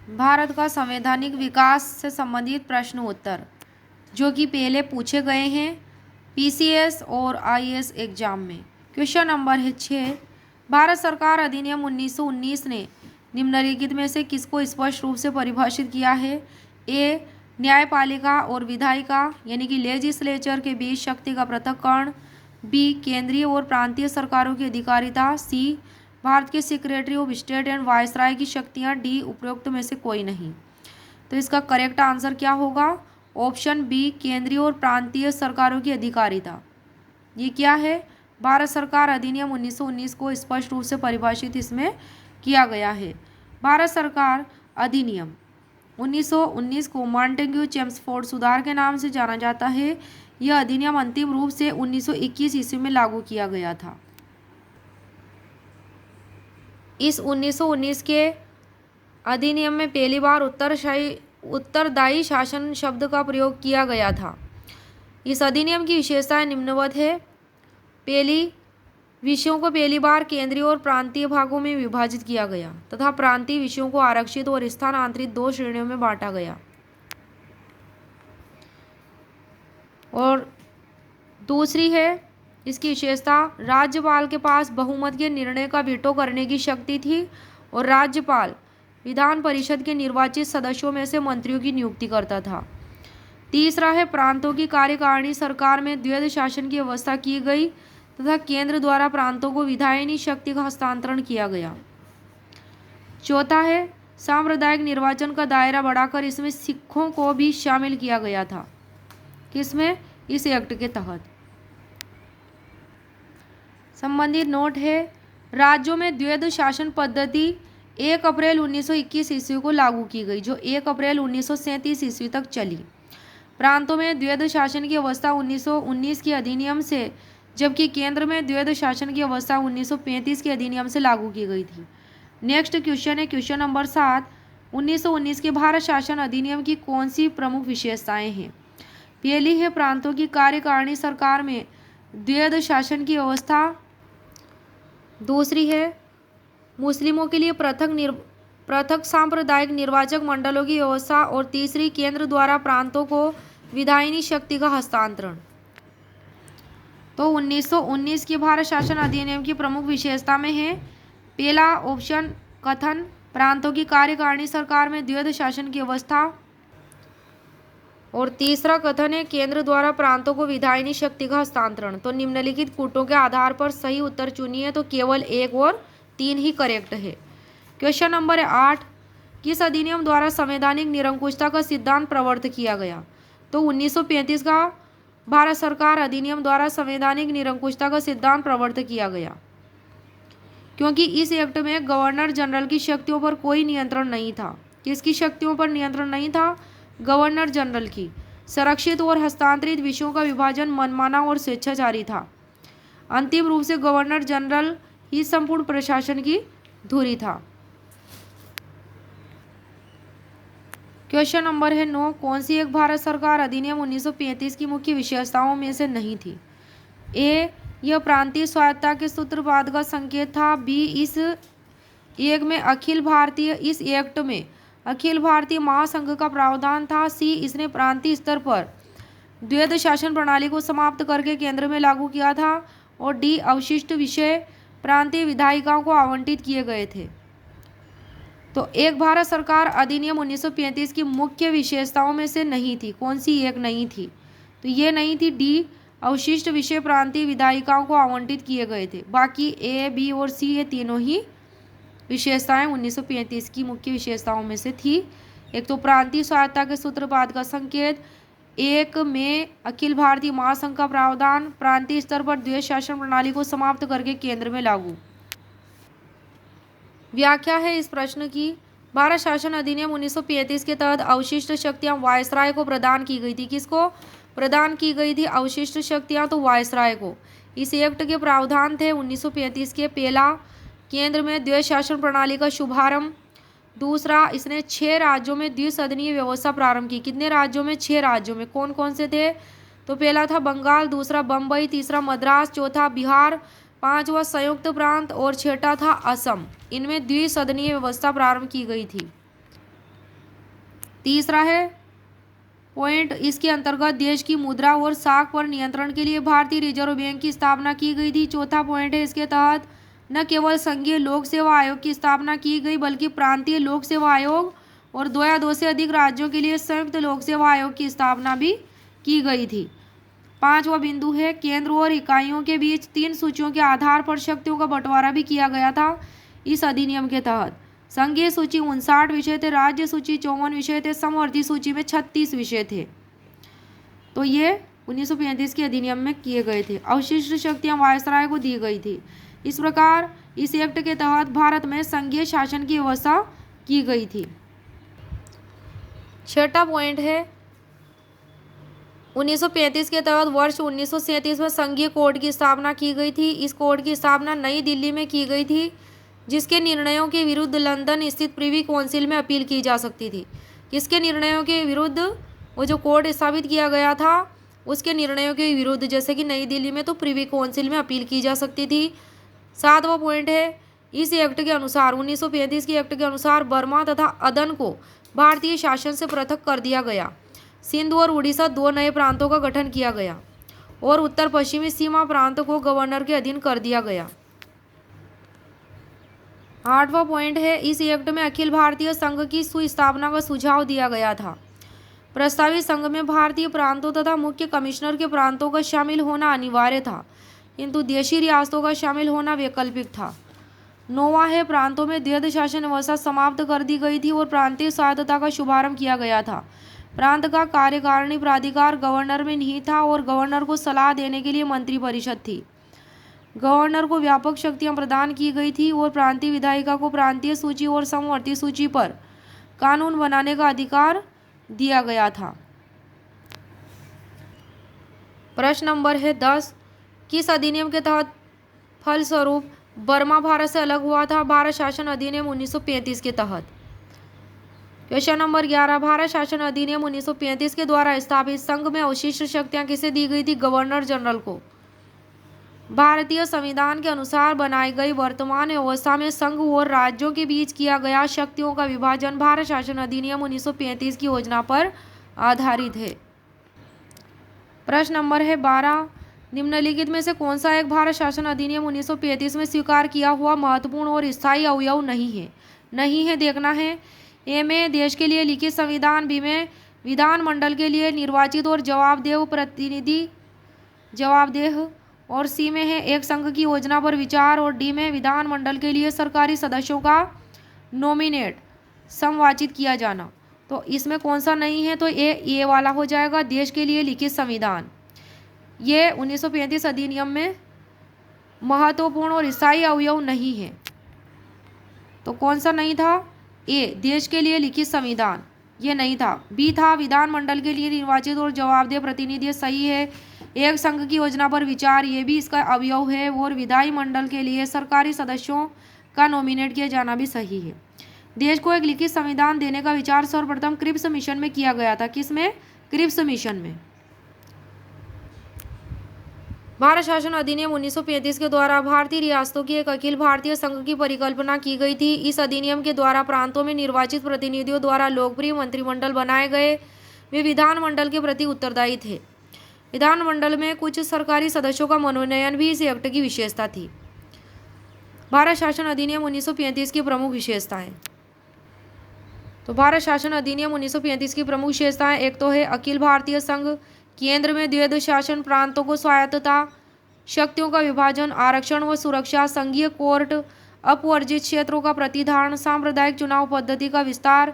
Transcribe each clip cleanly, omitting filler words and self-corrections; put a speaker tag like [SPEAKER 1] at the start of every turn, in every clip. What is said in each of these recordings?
[SPEAKER 1] भारत का संवैधानिक विकास से संबंधित प्रश्न उत्तर जो कि पहले पूछे गए हैं पीसीएस और आईएएस एग्जाम में। क्वेश्चन नंबर है 6। भारत सरकार अधिनियम 1919 ने निम्नलिखित में से किसको स्पष्ट रूप से परिभाषित किया है? ए, न्यायपालिका और विधायिका यानी कि लेजिस्लेचर के बीच शक्ति का पृथक्करण। बी, केंद्रीय और प्रांतीय सरकारों की अधिकारिता। सी, भारत के secretary of state and viceroy की शक्तियाँ। डी, उपरोक्त में से कोई नहीं। तो इसका करेक्ट आंसर क्या होगा? ऑप्शन बी, केंद्रीय और प्रांतीय सरकारों की अधिकारिता। ये क्या है? भारत सरकार अधिनियम 1919 को स्पष्ट रूप से परिभाषित इसमें किया गया है। भारत सरकार अधिनियम 1919 को मॉन्टेग्यू चेम्सफोर्ड सुधार के नाम से जाना जाता है। यह अधिनियम अंतिम रूप से 1921 ईस्वी में लागू किया गया था। इस 1919 के अधिनियम में पहली बार उत्तरदायी शासन शब्द का प्रयोग किया गया था। इस अधिनियम की विशेषताएं निम्नवत है। पहली, विषयों को पहली बार केंद्रीय और प्रांतीय भागों में विभाजित किया गया तथा प्रांतीय विषयों को आरक्षित और स्थानांतरित 2 श्रेणियों में बांटा गया। और दूसरी है इसकी विशेषता, राज्यपाल के पास बहुमत के निर्णय का वीटो करने की शक्ति थी और राज्यपाल विधान परिषद के निर्वाचित सदस्यों में से मंत्रियों की नियुक्ति करता था। तीसरा है, प्रांतों की कार्यकारिणी सरकार में द्वैध शासन की व्यवस्था की गई तथा केंद्र द्वारा प्रांतों को विधायिनी शक्ति का हस्तांतरण किया गया। चौथा है, सांप्रदायिक निर्वाचन का दायरा बढ़ाकर इसमें सिखों को भी शामिल किया गया था। किसमें? इस एक्ट के तहत। संबंधित नोट है, राज्यों में द्वैध शासन पद्धति 1 अप्रैल 1921 ईस्वी को लागू की गई जो 1 अप्रैल 1937 ईस्वी तक चली। प्रांतों में द्वैध शासन की अवस्था 1919 के अधिनियम से, जबकि केंद्र में द्वैध शासन की अवस्था 1935 के अधिनियम से लागू की गई थी। नेक्स्ट क्वेश्चन है क्वेश्चन नंबर 7। 1919 के भारत शासन अधिनियम की कौन सी प्रमुख विशेषताएं हैं? पहली है, प्रांतों की कार्यकारिणी सरकार में द्वैध शासन की व्यवस्था। दूसरी है, मुस्लिमों के लिए पृथक सांप्रदायिक निर्वाचक मंडलों की व्यवस्था। और तीसरी, केंद्र द्वारा प्रांतों को विधायिनी शक्ति का हस्तांतरण। तो 1919 के भारत शासन अधिनियम की प्रमुख विशेषता में है, पहला ऑप्शन कथन, प्रांतों की कार्यकारिणी सरकार में द्वैध शासन की व्यवस्था। और तीसरा कथन है, केंद्र द्वारा प्रांतों को विधायिनी शक्ति का हस्तांतरण। तो निम्नलिखित कूटों के आधार पर सही उत्तर चुनिए। तो केवल 1 और 3 ही करेक्ट है। Question number 8। किस अधिनियम द्वारा संवैधानिक निरंकुशता का सिद्धांत प्रवर्तित किया गया? तो 1935 का भारत सरकार अधिनियम द्वारा संवैधानिक निरंकुशता का सिद्धांत प्रवर्तित किया गया, क्योंकि इस एक्ट में गवर्नर जनरल की शक्तियों पर कोई नियंत्रण नहीं था। किसकी शक्तियों पर नियंत्रण नहीं था? गवर्नर जनरल की। संरक्षित और हस्तांतरित विषयों का विभाजन मनमाना और स्वेच्छाचारी था। अंतिम रूप से गवर्नर जनरल ही संपूर्ण प्रशासन की धुरी था। क्वेश्चन नंबर है 9। कौन सी एक भारत सरकार अधिनियम 1935 की मुख्य विशेषताओं में से नहीं थी? ए, यह प्रांतीय स्वायत्तता के सूत्रपात का संकेत था। बी, इस एक्ट में अखिल भारतीय महासंघ का प्रावधान था। सी, इसने प्रांतीय स्तर पर द्वैध शासन प्रणाली को समाप्त करके केंद्र में लागू किया था। और डी, अवशिष्ट विषय प्रांतीय विधायिकाओं को आवंटित किए गए थे। तो एक भारत सरकार अधिनियम 1935 की मुख्य विशेषताओं में से नहीं थी। कौन सी एक नहीं थी? तो ये नहीं थी डी, अवशिष्ट विषय प्रांतीय विधायिकाओं को आवंटित किए गए थे। बाकी ए, बी और सी ये तीनों ही विशेषताएं 1935 की मुख्य विशेषताओं में से थी। एक तो प्रांतीय स्वायत्तता के सूत्रपात का संकेत, एक में अखिल भारतीय महासंघ का प्रावधान, प्रांतीय स्तर पर द्वैध शासन प्रणाली को समाप्त करके केंद्र में लागू। व्याख्या है इस प्रश्न की। भारत शासन अधिनियम 1935 के तहत अवशिष्ट शक्तियां वायसराय को प्रदान की गई थी। किसको प्रदान की गई थी अवशिष्ट शक्तियां? तो वायसराय को। इस एक्ट के प्रावधान थे 1935 के, पहला, केंद्र में द्वैध शासन प्रणाली का शुभारंभ। दूसरा, इसने 6 राज्यों में द्विसदनीय व्यवस्था प्रारंभ की। कितने राज्यों में? 6 राज्यों में। कौन कौन से थे? तो पहला था बंगाल, दूसरा बम्बई, तीसरा मद्रास, चौथा बिहार, पांचवा संयुक्त प्रांत और छठा था असम। इनमें द्विसदनीय व्यवस्था प्रारंभ की गई थी। तीसरा है पॉइंट, इसके अंतर्गत देश की मुद्रा और साख पर नियंत्रण के लिए भारतीय रिजर्व बैंक की स्थापना की गई थी। चौथा पॉइंट है, इसके तहत न केवल संघीय लोक सेवा आयोग की स्थापना की गई बल्कि प्रांतीय लोक सेवा आयोग और 2 या 2 से अधिक राज्यों के लिए संयुक्त लोक सेवा आयोग की स्थापना भी की गई थी। पांचवा बिंदु है, केंद्र और इकाइयों के बीच 3 सूचियों के आधार पर शक्तियों का बंटवारा भी किया गया था इस अधिनियम के तहत। संघीय सूची 59 विषय थे, राज्य सूची 54 विषय थे, समवर्ती सूची में 36 विषय थे। तो ये 1935 के अधिनियम में किए गए थे। अवशिष्ट शक्तियां वायसराय को दी गई थी। इस प्रकार इस एक्ट के तहत भारत में संघीय शासन की व्यवस्था की गई थी। छठा पॉइंट है, 1935 के तहत वर्ष 1937 में संघीय कोर्ट की स्थापना की गई थी। इस कोर्ट की स्थापना नई दिल्ली में की गई थी, जिसके निर्णयों के विरुद्ध लंदन स्थित प्रिवी काउंसिल में अपील की जा सकती थी। किसके निर्णयों के विरुद्ध? वो जो कोर्ट स्थापित किया गया था उसके निर्णयों के विरुद्ध, जैसे कि नई दिल्ली में तो प्रिवी काउंसिल में अपील की जा सकती थी। सातवां पॉइंट है, इस एक्ट के अनुसार 1935 के एक्ट के अनुसार बर्मा तथा अदन को भारतीय शासन से पृथक कर दिया गया। सिंध और उड़ीसा 2 नए प्रांतों का गठन किया गया और उत्तर पश्चिमी सीमा प्रांत को गवर्नर के अधीन कर दिया गया। आठवां पॉइंट है, इस एक्ट में अखिल भारतीय संघ की सुस्थापना का सुझाव दिया गया था। प्रस्तावित संघ में भारतीय प्रांतों तथा मुख्य कमिश्नर के प्रांतों का शामिल होना अनिवार्य था, किंतु देशी रियासतों का शामिल होना वैकल्पिक था। नौवां है, प्रांतों में द्वैध शासन व्यवस्था समाप्त कर दी गई थी और प्रांतीय स्वायत्तता का शुभारंभ किया गया था। प्रांत का कार्यकारिणी प्राधिकार गवर्नर में निहित था और गवर्नर को सलाह देने के लिए मंत्रिपरिषद थी। गवर्नर को व्यापक शक्तियां प्रदान की गई थी और प्रांतीय विधायिका को प्रांतीय सूची और समवर्ती सूची पर कानून बनाने का अधिकार दिया गया था। प्रश्न नंबर है 10, किस अधिनियम के तहत फलस्वरूप बर्मा भारत से अलग हुआ था? भारत शासन अधिनियम 1935 के तहत। क्वेश्चन नंबर 11, भारत शासन अधिनियम 1935 के द्वारा स्थापित संघ में अवशिष्ट शक्तियां किसे दी गई थी? गवर्नर जनरल को। भारतीय संविधान के अनुसार बनाई गई वर्तमान व्यवस्था में संघ और राज्यों के बीच किया गया शक्तियों का विभाजन भारत शासन अधिनियम 1935 की योजना पर आधारित है। प्रश्न नंबर है 12, निम्नलिखित में से कौन सा एक भारत शासन अधिनियम 1935 में स्वीकार किया हुआ महत्वपूर्ण और स्थायी अवयव नहीं है देखना है। ए में देश के लिए लिखित संविधान, बी में विधानमंडल के लिए निर्वाचित और जवाबदेह और सी में है एक संघ की योजना पर विचार और डी में विधानमंडल के लिए सरकारी सदस्यों का नॉमिनेट संवाचित किया जाना। तो इसमें कौन सा नहीं है? तो ये वाला हो जाएगा, देश के लिए लिखित संविधान। ये 1935 अधिनियम में महत्वपूर्ण और स्थायी अवयव नहीं है। तो कौन सा नहीं था? ए, देश के लिए लिखित संविधान, ये नहीं था। बी था विधानमंडल के लिए निर्वाचित और जवाबदेह प्रतिनिधि, सही है। एक संघ की योजना पर विचार, ये भी इसका अवयव है। और विधानमंडल के लिए सरकारी सदस्यों का नॉमिनेट किया जाना भी सही है। देश को एक लिखित संविधान देने का विचार सर्वप्रथम क्रिप्स मिशन में किया गया था। किसमें? क्रिप्स मिशन में। भारत शासन अधिनियम 1935 के द्वारा भारतीय रियासतों की एक अखिल भारतीय संघ की परिकल्पना की गई थी। इस अधिनियम के द्वारा प्रांतों में निर्वाचित प्रतिनिधियों द्वारा लोकप्रिय मंत्रिमंडल बनाए गए। वे विधानमंडल के प्रति उत्तरदायी थे। विधानमंडल में कुछ सरकारी सदस्यों का मनोनयन भी इस एक्ट की विशेषता थी। भारत शासन अधिनियम 1935 की प्रमुख विशेषताएं। तो भारत शासन अधिनियम 1935 की प्रमुख विशेषताएं, एक तो है अखिल भारतीय संघ, केंद्र में द्वैध शासन, प्रांतों को स्वायत्तता, शक्तियों का विभाजन, आरक्षण व सुरक्षा, संघीय कोर्ट, अपवर्जित क्षेत्रों का प्रतिधारण, सांप्रदायिक चुनाव पद्धति का विस्तार,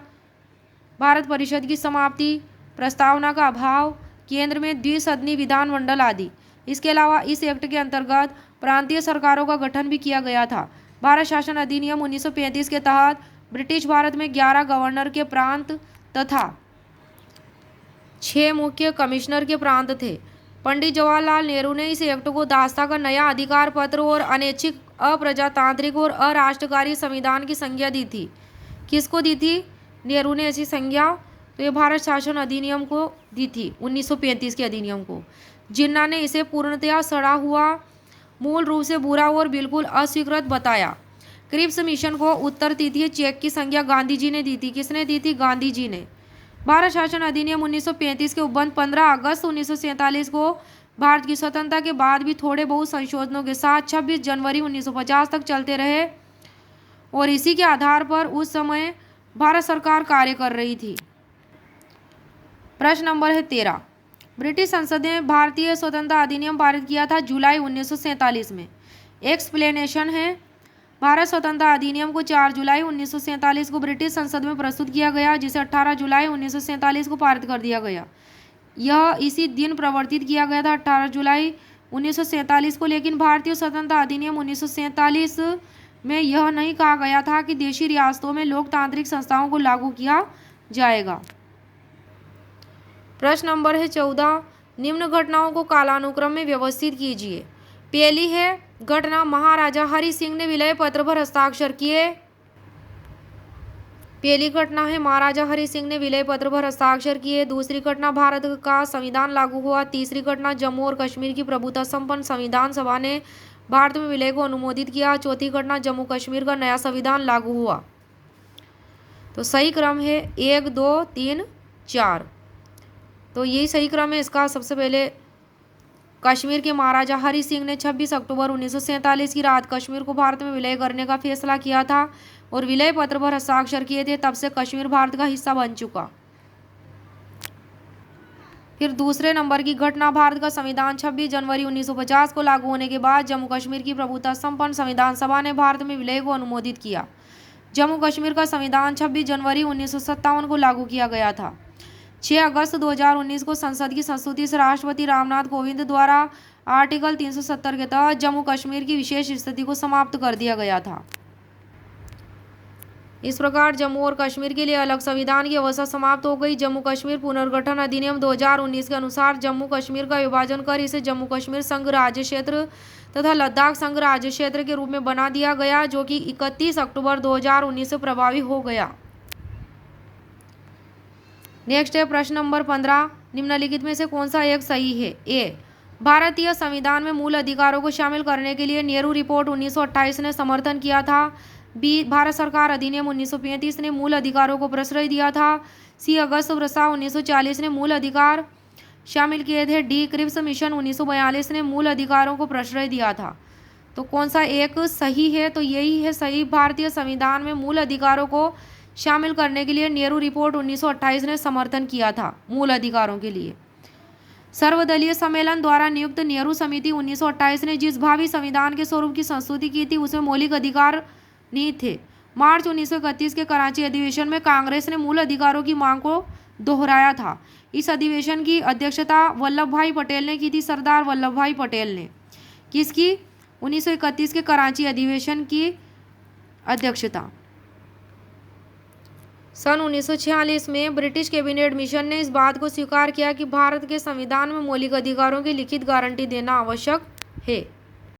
[SPEAKER 1] भारत परिषद की समाप्ति, प्रस्तावना का अभाव, केंद्र में द्विसदनी विधानमंडल आदि। इसके अलावा इस एक्ट के अंतर्गत प्रांतीय सरकारों का गठन भी किया गया था। भारत शासन अधिनियम 1935 के तहत ब्रिटिश भारत में 11 गवर्नर के प्रांत तथा 6 मुख्य कमिश्नर के प्रांत थे। पंडित जवाहरलाल नेहरू ने इस एक्ट को दास्ता का नया अधिकार पत्र और अनैच्छिक, अप्रजातांत्रिक और अराष्ट्रकारी संविधान की संज्ञा दी थी। किसको दी थी? नेहरू ने ऐसी संज्ञा तो ये भारत शासन अधिनियम को दी थी, 1935 के अधिनियम को। जिन्ना ने इसे पूर्णतया सड़ा हुआ, मूल रूप से बुरा और बिल्कुल अस्वीकृत बताया। क्रिप्स मिशन को उत्तर तृतीय चेक की संज्ञा गांधी जी ने दी थी। किसने दी थी? गांधी जी ने। भारत शासन अधिनियम 1935 के उपबंध 15 अगस्त 1947 को भारत की स्वतंत्रता के बाद भी थोड़े बहुत संशोधनों के साथ 26 जनवरी 1950 तक चलते रहे और इसी के आधार पर उस समय भारत सरकार कार्य कर रही थी। प्रश्न नंबर है 13। ब्रिटिश संसद ने भारतीय स्वतंत्रता अधिनियम पारित किया था जुलाई 1947 में। एक्सप्लेनेशन है, भारत स्वतंत्रता अधिनियम को 4 जुलाई 1947 को ब्रिटिश संसद में प्रस्तुत किया गया, जिसे 18 जुलाई 1947 को पारित कर दिया गया। यह इसी दिन प्रवर्तित किया गया था 18 जुलाई 1947 को, लेकिन भारतीय स्वतंत्रता अधिनियम 1947 में यह नहीं कहा गया था कि देशी रियासतों में लोकतांत्रिक संस्थाओं को लागू किया जाएगा। प्रश्न नंबर है 14। निम्न घटनाओं को कालानुक्रम में व्यवस्थित कीजिए। पहली है घटना, महाराजा हरि सिंह ने विलय पत्र पर हस्ताक्षर किए। पहली घटना है महाराजा हरि सिंह ने विलय पत्र पर हस्ताक्षर किए। दूसरी घटना, भारत का संविधान लागू हुआ। तीसरी घटना, जम्मू और कश्मीर की प्रभुता संपन्न संविधान सभा ने भारत में विलय को अनुमोदित किया। चौथी घटना, जम्मू कश्मीर का नया संविधान लागू हुआ। तो सही क्रम है 1, 2, 3, 4। तो यही सही क्रम है इसका। सबसे पहले कश्मीर के महाराजा हरि सिंह ने 26 अक्टूबर 1947 की रात कश्मीर को भारत में विलय करने का फैसला किया था और विलय पत्र पर हस्ताक्षर किए थे। तब से कश्मीर भारत का हिस्सा बन चुका। फिर दूसरे नंबर की घटना, भारत का संविधान 26 जनवरी 1950 को लागू होने के बाद जम्मू कश्मीर की प्रभुता संपन्न संविधान सभा ने भारत में विलय को अनुमोदित किया। जम्मू कश्मीर का संविधान 26 जनवरी 1957 को लागू किया गया था। 6 अगस्त 2019 को संसद की संस्तुति से राष्ट्रपति रामनाथ कोविंद द्वारा आर्टिकल 370 के तहत जम्मू कश्मीर की विशेष स्थिति को समाप्त कर दिया गया था। इस प्रकार जम्मू और कश्मीर के लिए अलग संविधान की अवस्था समाप्त हो गई। जम्मू कश्मीर पुनर्गठन अधिनियम 2019 के अनुसार जम्मू कश्मीर का विभाजन कर इसे जम्मू कश्मीर संघ राज्य क्षेत्र तथा लद्दाख संघ राज्य क्षेत्र के रूप में बना दिया गया, जो कि 31 अक्टूबर 2019 से प्रभावी हो गया। नेक्स्ट है प्रश्न नंबर 15। निम्नलिखित में से कौन सा एक सही है? ए, भारतीय संविधान में मूल अधिकारों को शामिल करने के लिए नेहरू रिपोर्ट 1928 ने समर्थन किया था। बी, भारत सरकार अधिनियम 1935 ने मूल अधिकारों को प्रश्रय दिया था। सी, अगस्त प्रस्ताव 1940 ने मूल अधिकार शामिल किए थे। डी, क्रिप्स मिशन 1942 ने मूल अधिकारों को प्रश्रय दिया था। तो कौन सा एक सही है? तो यही है सही। भारतीय संविधान में मूल अधिकारों को शामिल करने के लिए नेहरू रिपोर्ट 1928 ने समर्थन किया था मूल अधिकारों के लिए। सर्वदलीय सम्मेलन द्वारा नियुक्त नेहरू समिति 1928 ने जिस भावी संविधान के स्वरूप की संस्तुति की थी उसमें मौलिक अधिकार नहीं थे। मार्च 1931 के कराची अधिवेशन में कांग्रेस ने मूल अधिकारों की मांग को दोहराया था। इस अधिवेशन की अध्यक्षता वल्लभ भाई पटेल ने की थी, सरदार वल्लभ भाई पटेल ने। किसकी? 1931 के कराची अधिवेशन की अध्यक्षता। सन 1946 में ब्रिटिश कैबिनेट मिशन ने इस बात को स्वीकार किया कि भारत के संविधान में मौलिक अधिकारों की लिखित गारंटी देना आवश्यक है।